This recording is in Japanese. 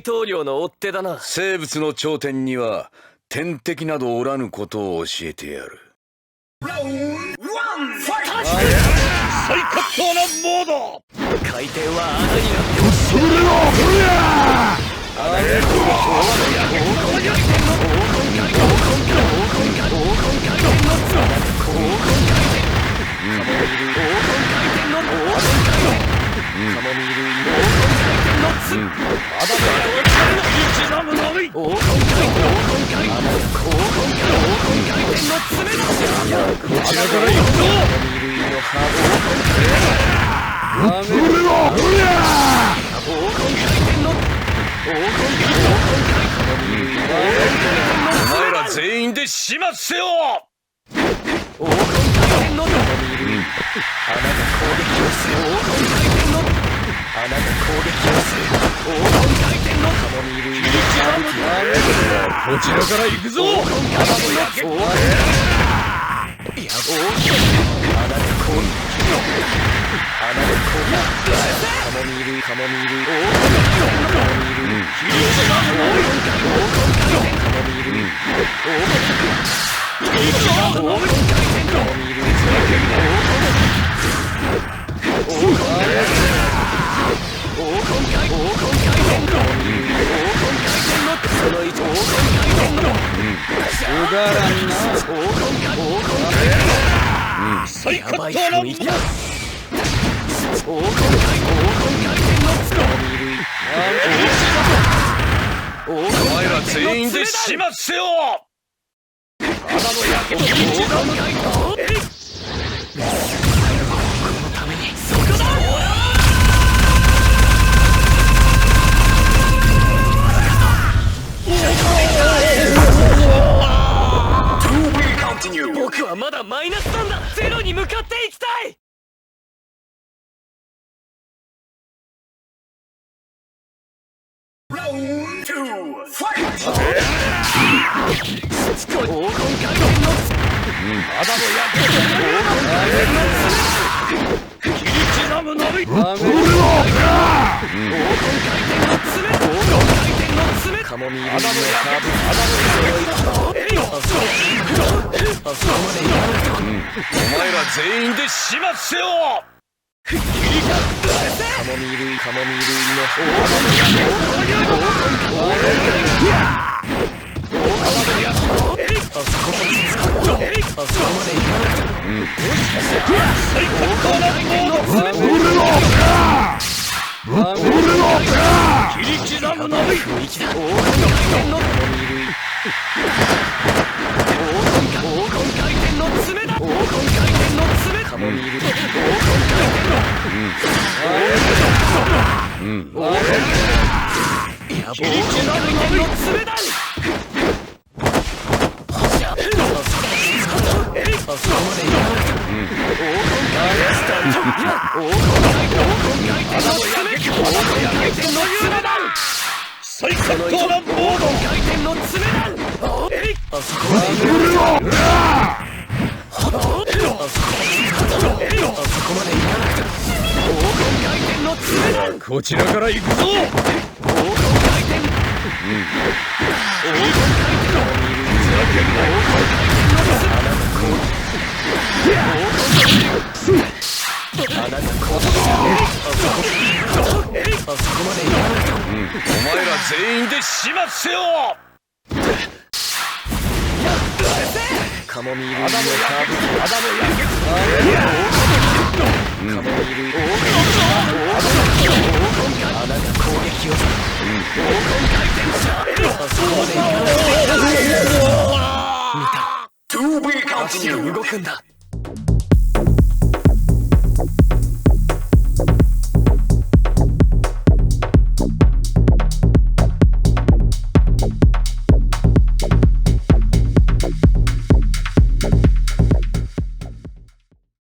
統領の追っ手だな。生物の頂点には天敵などおらぬことを教えてやる。最格闘なモード。回転は穴になってもそれはお前ら全員で始末せよ。黄金回転の穴が攻撃をする。黄金回転の穴が攻撃をする。黄金回転のカモミール入りこちらから行くぞ。黄金回転のいや黄金穴が攻撃穴が攻撃カモミール黄金回転カモミール黄金回転カモミール最格闘なモード。お前ら全員で始末せよ。僕はまだマイナスなんだ。ゼロに向かっていきたい。カモミールのカーブお前ら全員で始末せよ。カモミールの最格闘なモード。こちらから行くぞ。お前ら全員で始末せよ。カモミールのカーブカモミール穴が攻撃をする。黄金回転そこまでいかなくて見た。足が動くんだ。